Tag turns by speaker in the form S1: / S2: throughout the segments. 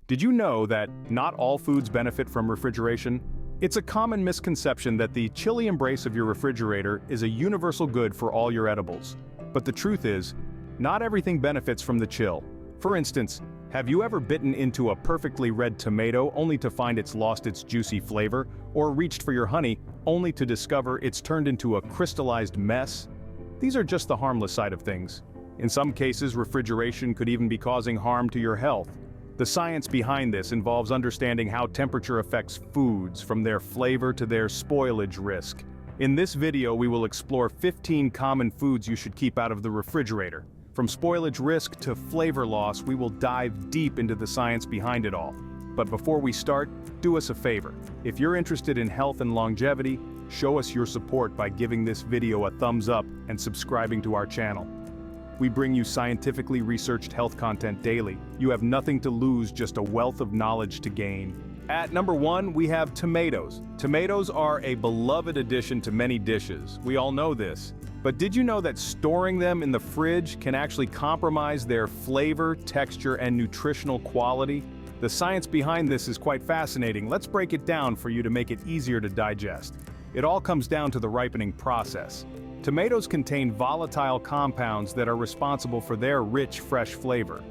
S1: Did you know that not all foods benefit from refrigeration? It's a common misconception that the chilly embrace of your refrigerator is a universal good for all your edibles. But the truth is, not everything benefits from the chill. For instance, have you ever bitten into a perfectly red tomato only to find it's lost its juicy flavor, or reached for your honey only to discover it's turned into a crystallized mess? These are just the harmless side of things. In some cases, refrigeration could even be causing harm to your health. The science behind this involves understanding how temperature affects foods, from their flavor to their spoilage risk. In this video, we will explore 15 common foods you should keep out of the refrigerator. From spoilage risk to flavor loss, we will dive deep into the science behind it all. But before we start, do us a favor. If you're interested in health and longevity, show us your support by giving this video a thumbs up and subscribing to our channel. We bring you scientifically researched health content daily. You have nothing to lose, just a wealth of knowledge to gain. At number 1, we have tomatoes. Tomatoes are a beloved addition to many dishes. We all know this. But did you know that storing them in the fridge can actually compromise their flavor, texture, and nutritional quality? The science behind this is quite fascinating. Let's break it down for you to make it easier to digest. It all comes down to the ripening process. Tomatoes contain volatile compounds that are responsible for their rich, fresh flavor.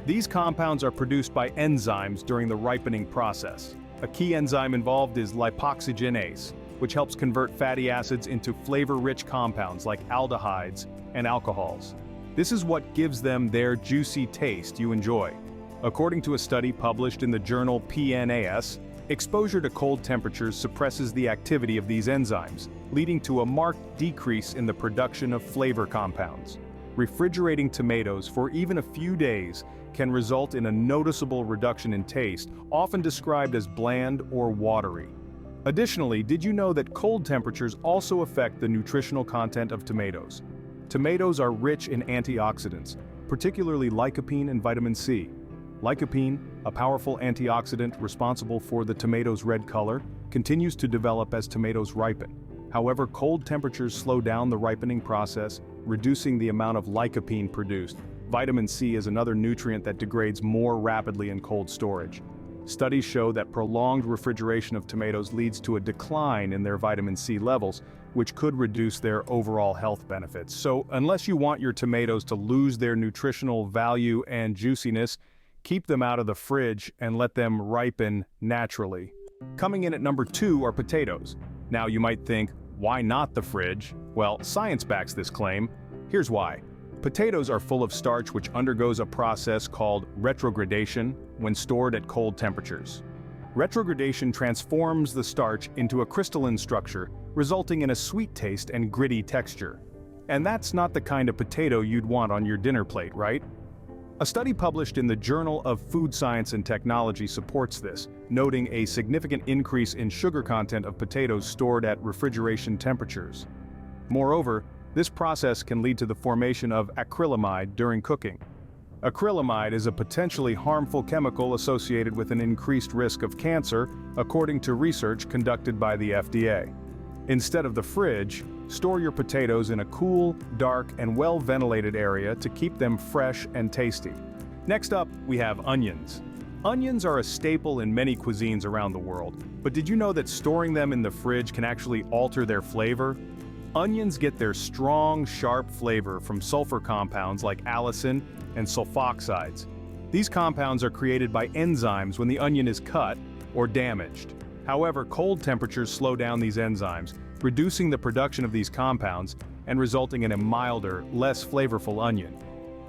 S1: These compounds are produced by enzymes during the ripening process. A key enzyme involved is lipoxygenase, which helps convert fatty acids into flavor-rich compounds like aldehydes and alcohols. This is what gives them their juicy taste you enjoy. According to a study published in the journal PNAS, exposure to cold temperatures suppresses the activity of these enzymes, leading to a marked decrease in the production of flavor compounds. Refrigerating tomatoes for even a few days can result in a noticeable reduction in taste, often described as bland or watery. Additionally, did you know that cold temperatures also affect the nutritional content of tomatoes? Tomatoes are rich in antioxidants, particularly lycopene and vitamin C. Lycopene, a powerful antioxidant responsible for the tomato's red color, continues to develop as tomatoes ripen. However, cold temperatures slow down the ripening process, reducing the amount of lycopene produced. Vitamin C is another nutrient that degrades more rapidly in cold storage. Studies show that prolonged refrigeration of tomatoes leads to a decline in their vitamin C levels, which could reduce their overall health benefits. So, unless you want your tomatoes to lose their nutritional value and juiciness, keep them out of the fridge and let them ripen naturally. Coming in at number 2 are potatoes. Now you might think, why not the fridge? Well, science backs this claim. Here's why. Potatoes are full of starch which undergoes a process called retrogradation when stored at cold temperatures. Retrogradation transforms the starch into a crystalline structure, resulting in a sweet taste and gritty texture. And that's not the kind of potato you'd want on your dinner plate, right? A study published in the Journal of Food Science and Technology supports this, noting a significant increase in sugar content of potatoes stored at refrigeration temperatures. Moreover, this process can lead to the formation of acrylamide during cooking. Acrylamide is a potentially harmful chemical associated with an increased risk of cancer, according to research conducted by the FDA. Instead of the fridge, store your potatoes in a cool, dark, and well-ventilated area to keep them fresh and tasty. Next up, we have onions. Onions are a staple in many cuisines around the world, but did you know that storing them in the fridge can actually alter their flavor? Onions get their strong, sharp flavor from sulfur compounds like allicin and sulfoxides. These compounds are created by enzymes when the onion is cut or damaged. However, cold temperatures slow down these enzymes, reducing the production of these compounds and resulting in a milder, less flavorful onion.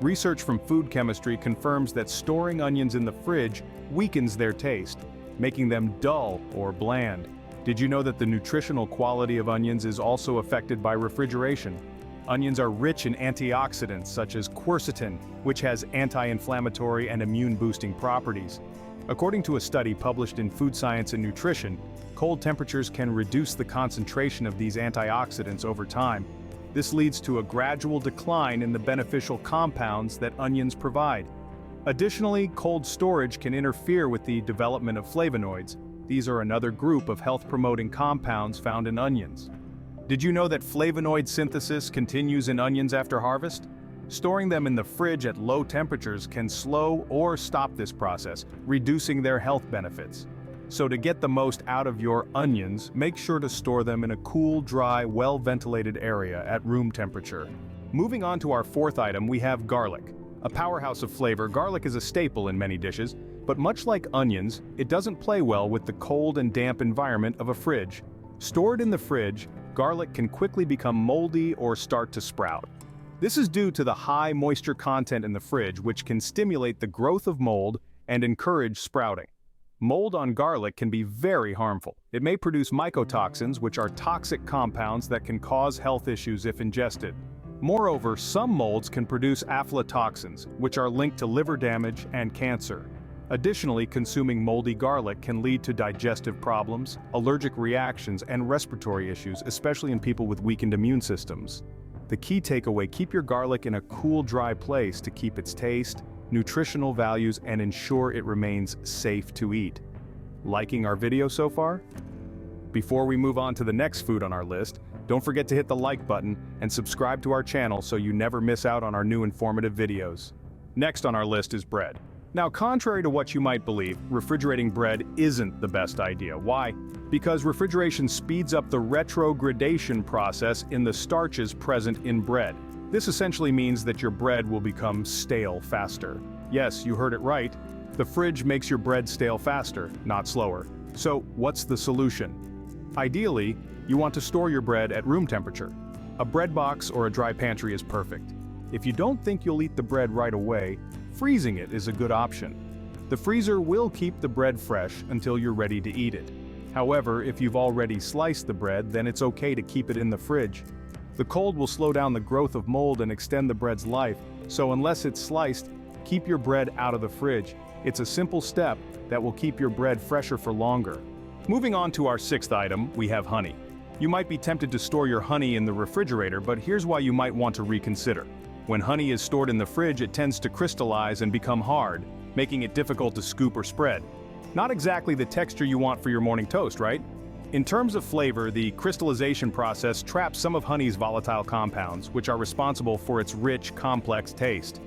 S1: Research from food chemistry confirms that storing onions in the fridge weakens their taste, making them dull or bland. Did you know that the nutritional quality of onions is also affected by refrigeration? Onions are rich in antioxidants such as quercetin, which has anti-inflammatory and immune-boosting properties. According to a study published in Food Science and Nutrition, cold temperatures can reduce the concentration of these antioxidants over time. This leads to a gradual decline in the beneficial compounds that onions provide. Additionally, cold storage can interfere with the development of flavonoids. These are another group of health-promoting compounds found in onions. Did you know that flavonoid synthesis continues in onions after harvest? Storing them in the fridge at low temperatures can slow or stop this process, reducing their health benefits. So to get the most out of your onions, make sure to store them in a cool, dry, well-ventilated area at room temperature. Moving on to our fourth item, we have garlic. A powerhouse of flavor, garlic is a staple in many dishes, but much like onions, it doesn't play well with the cold and damp environment of a fridge. Stored in the fridge, garlic can quickly become moldy or start to sprout. This is due to the high moisture content in the fridge, which can stimulate the growth of mold and encourage sprouting. Mold on garlic can be very harmful. It may produce mycotoxins, which are toxic compounds that can cause health issues if ingested. Moreover, some molds can produce aflatoxins, which are linked to liver damage and cancer. Additionally, consuming moldy garlic can lead to digestive problems, allergic reactions, and respiratory issues, especially in people with weakened immune systems. The key takeaway: keep your garlic in a cool, dry place to keep its taste, nutritional values, and ensure it remains safe to eat. Liking our video so far? Before we move on to the next food on our list, don't forget to hit the like button and subscribe to our channel so you never miss out on our new informative videos. Next on our list is bread. Now, contrary to what you might believe, refrigerating bread isn't the best idea. Why? Because refrigeration speeds up the retrogradation process in the starches present in bread. This essentially means that your bread will become stale faster. Yes, you heard it right. The fridge makes your bread stale faster, not slower. So, what's the solution? Ideally, you want to store your bread at room temperature. A bread box or a dry pantry is perfect. If you don't think you'll eat the bread right away, freezing it is a good option. The freezer will keep the bread fresh until you're ready to eat it. However, if you've already sliced the bread, then it's okay to keep it in the fridge. The cold will slow down the growth of mold and extend the bread's life, so unless it's sliced, keep your bread out of the fridge. It's a simple step that will keep your bread fresher for longer. Moving on to our sixth item, we have honey. You might be tempted to store your honey in the refrigerator, but here's why you might want to reconsider. When honey is stored in the fridge, it tends to crystallize and become hard, making it difficult to scoop or spread. Not exactly the texture you want for your morning toast, right? In terms of flavor, the crystallization process traps some of honey's volatile compounds, which are responsible for its rich, complex taste.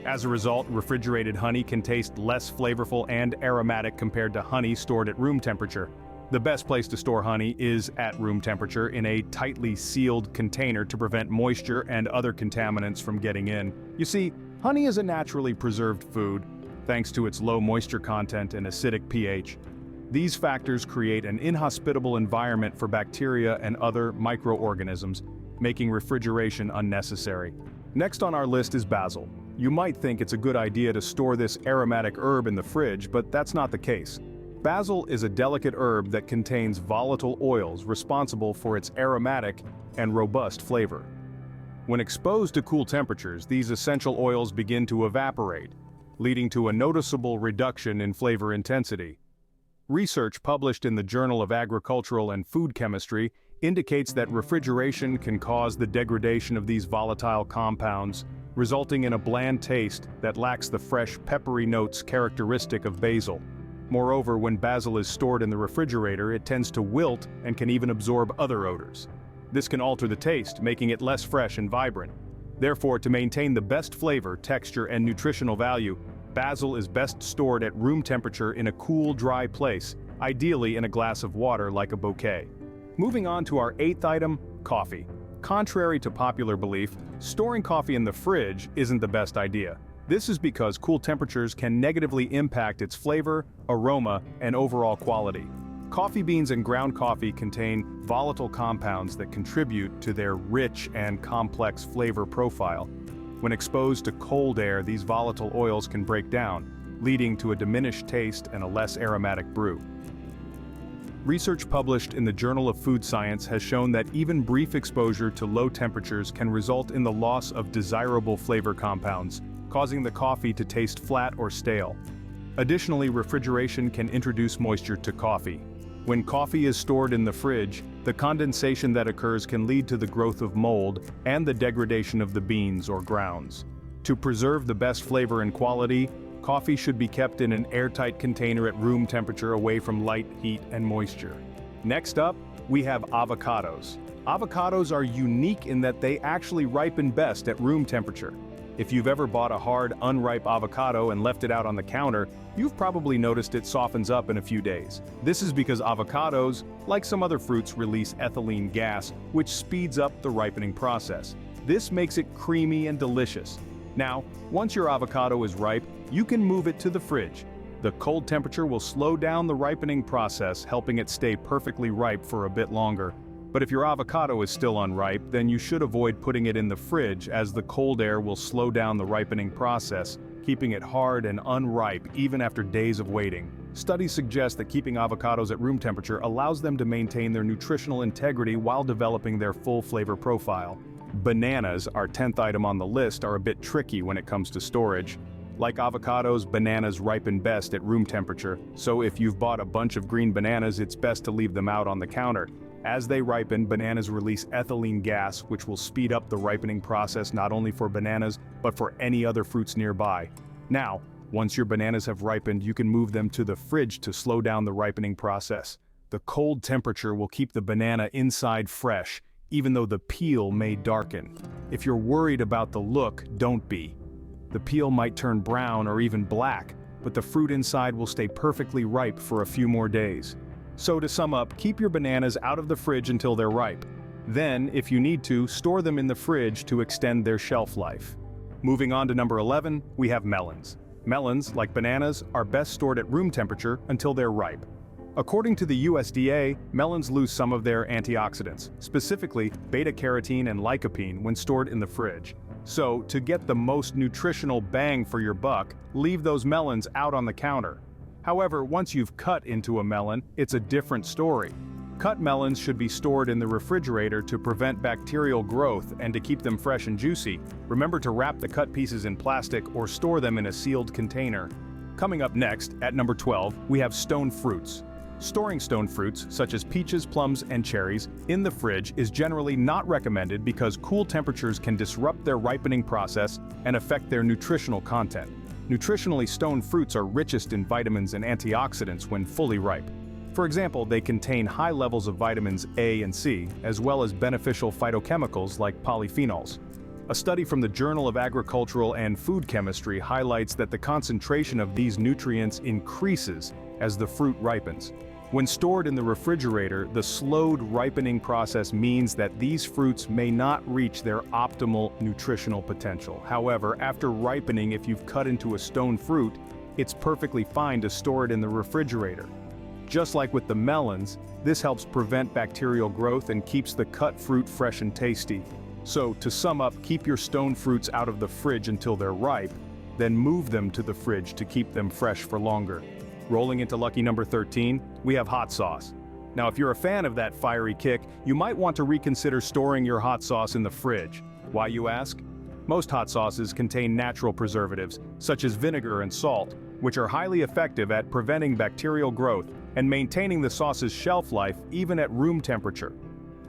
S1: As a result, refrigerated honey can taste less flavorful and aromatic compared to honey stored at room temperature. The best place to store honey is at room temperature in a tightly sealed container to prevent moisture and other contaminants from getting in. You see, honey is a naturally preserved food, thanks to its low moisture content and acidic pH. These factors create an inhospitable environment for bacteria and other microorganisms, making refrigeration unnecessary. Next on our list is basil. You might think it's a good idea to store this aromatic herb in the fridge, but that's not the case. Basil is a delicate herb that contains volatile oils responsible for its aromatic and robust flavor. When exposed to cool temperatures, these essential oils begin to evaporate, leading to a noticeable reduction in flavor intensity. Research published in the Journal of Agricultural and Food Chemistry indicates that refrigeration can cause the degradation of these volatile compounds, resulting in a bland taste that lacks the fresh, peppery notes characteristic of basil. Moreover, when basil is stored in the refrigerator, it tends to wilt and can even absorb other odors. This can alter the taste, making it less fresh and vibrant. Therefore, to maintain the best flavor, texture, and nutritional value, basil is best stored at room temperature in a cool, dry place, ideally in a glass of water like a bouquet. Moving on to our eighth item, coffee. Contrary to popular belief, storing coffee in the fridge isn't the best idea. This is because cool temperatures can negatively impact its flavor, aroma, and overall quality. Coffee beans and ground coffee contain volatile compounds that contribute to their rich and complex flavor profile. When exposed to cold air, these volatile oils can break down, leading to a diminished taste and a less aromatic brew. Research published in the Journal of Food Science has shown that even brief exposure to low temperatures can result in the loss of desirable flavor compounds, causing the coffee to taste flat or stale. Additionally, refrigeration can introduce moisture to coffee. When coffee is stored in the fridge, the condensation that occurs can lead to the growth of mold and the degradation of the beans or grounds. To preserve the best flavor and quality, coffee should be kept in an airtight container at room temperature away from light, heat, and moisture. Next up, we have avocados. Avocados are unique in that they actually ripen best at room temperature. If you've ever bought a hard, unripe avocado and left it out on the counter, you've probably noticed it softens up in a few days. This is because avocados, like some other fruits, release ethylene gas, which speeds up the ripening process. This makes it creamy and delicious. Now, once your avocado is ripe, you can move it to the fridge. The cold temperature will slow down the ripening process, helping it stay perfectly ripe for a bit longer. But if your avocado is still unripe, then you should avoid putting it in the fridge, as the cold air will slow down the ripening process, keeping it hard and unripe even after days of waiting. Studies suggest that keeping avocados at room temperature allows them to maintain their nutritional integrity while developing their full flavor profile. Bananas, our 10th item on the list, are a bit tricky when it comes to storage. Like avocados, bananas ripen best at room temperature, so if you've bought a bunch of green bananas, it's best to leave them out on the counter. As they ripen, bananas release ethylene gas, which will speed up the ripening process not only for bananas, but for any other fruits nearby. Now, once your bananas have ripened, you can move them to the fridge to slow down the ripening process. The cold temperature will keep the banana inside fresh, even though the peel may darken. If you're worried about the look, don't be. The peel might turn brown or even black, but the fruit inside will stay perfectly ripe for a few more days. So to sum up, keep your bananas out of the fridge until they're ripe. Then, if you need to, store them in the fridge to extend their shelf life. Moving on to number 11, we have melons. Melons, like bananas, are best stored at room temperature until they're ripe. According to the USDA, melons lose some of their antioxidants, specifically beta-carotene and lycopene, when stored in the fridge. So, to get the most nutritional bang for your buck, leave those melons out on the counter. However, once you've cut into a melon, it's a different story. Cut melons should be stored in the refrigerator to prevent bacterial growth and to keep them fresh and juicy. Remember to wrap the cut pieces in plastic or store them in a sealed container. Coming up next, at number 12, we have stone fruits. Storing stone fruits, such as peaches, plums, and cherries, in the fridge is generally not recommended because cool temperatures can disrupt their ripening process and affect their nutritional content. Nutritionally, stone fruits are richest in vitamins and antioxidants when fully ripe. For example, they contain high levels of vitamins A and C, as well as beneficial phytochemicals like polyphenols. A study from the Journal of Agricultural and Food Chemistry highlights that the concentration of these nutrients increases as the fruit ripens. When stored in the refrigerator, the slowed ripening process means that these fruits may not reach their optimal nutritional potential. However, after ripening, if you've cut into a stone fruit, it's perfectly fine to store it in the refrigerator. Just like with the melons, this helps prevent bacterial growth and keeps the cut fruit fresh and tasty. So, to sum up, keep your stone fruits out of the fridge until they're ripe, then move them to the fridge to keep them fresh for longer. Rolling into lucky number 13, we have hot sauce. Now, if you're a fan of that fiery kick, you might want to reconsider storing your hot sauce in the fridge. Why, you ask? Most hot sauces contain natural preservatives, such as vinegar and salt, which are highly effective at preventing bacterial growth and maintaining the sauce's shelf life even at room temperature.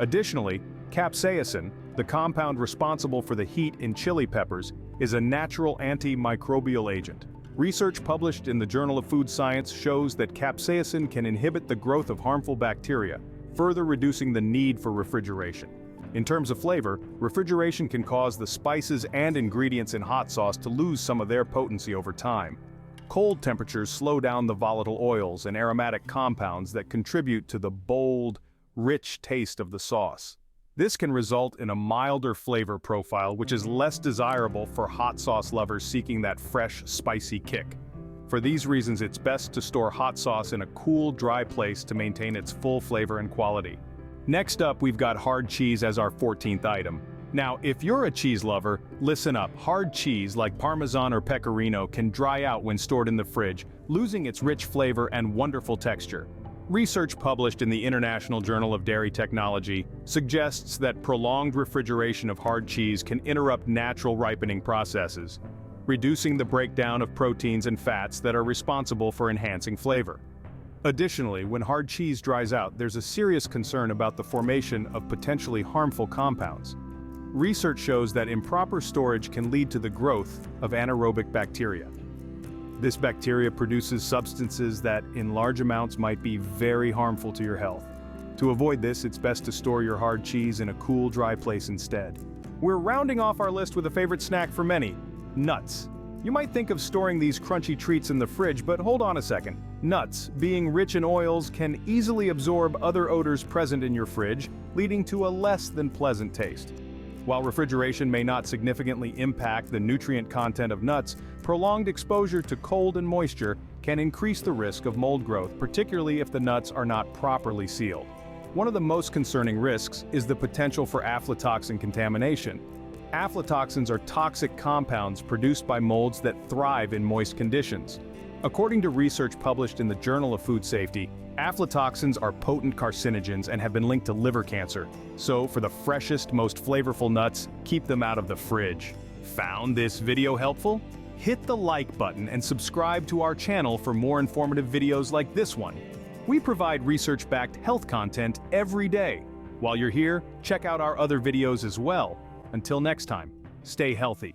S1: Additionally, capsaicin, the compound responsible for the heat in chili peppers, is a natural antimicrobial agent. Research published in the Journal of Food Science shows that capsaicin can inhibit the growth of harmful bacteria, further reducing the need for refrigeration. In terms of flavor, refrigeration can cause the spices and ingredients in hot sauce to lose some of their potency over time. Cold temperatures slow down the volatile oils and aromatic compounds that contribute to the bold, rich taste of the sauce. This can result in a milder flavor profile, which is less desirable for hot sauce lovers seeking that fresh, spicy kick. For these reasons, it's best to store hot sauce in a cool, dry place to maintain its full flavor and quality. Next up, we've got hard cheese as our 14th item. Now, if you're a cheese lover, listen up. Hard cheese like Parmesan or Pecorino can dry out when stored in the fridge, losing its rich flavor and wonderful texture. Research published in the International Journal of Dairy Technology suggests that prolonged refrigeration of hard cheese can interrupt natural ripening processes, reducing the breakdown of proteins and fats that are responsible for enhancing flavor. Additionally, when hard cheese dries out, there's a serious concern about the formation of potentially harmful compounds. Research shows that improper storage can lead to the growth of anaerobic bacteria. This bacteria produces substances that, in large amounts, might be very harmful to your health. To avoid this, it's best to store your hard cheese in a cool, dry place instead. We're rounding off our list with a favorite snack for many, Nuts. You might think of storing these crunchy treats in the fridge, but hold on a second. Nuts, being rich in oils, can easily absorb other odors present in your fridge, leading to a less than pleasant taste. While refrigeration may not significantly impact the nutrient content of nuts, prolonged exposure to cold and moisture can increase the risk of mold growth, particularly if the nuts are not properly sealed. One of the most concerning risks is the potential for aflatoxin contamination. Aflatoxins are toxic compounds produced by molds that thrive in moist conditions. According to research published in the Journal of Food Safety, aflatoxins are potent carcinogens and have been linked to liver cancer. So, for the freshest, most flavorful nuts, keep them out of the fridge. Found this video helpful? Hit the like button and subscribe to our channel for more informative videos like this one. We provide research-backed health content every day. While you're here, check out our other videos as well. Until next time, stay healthy.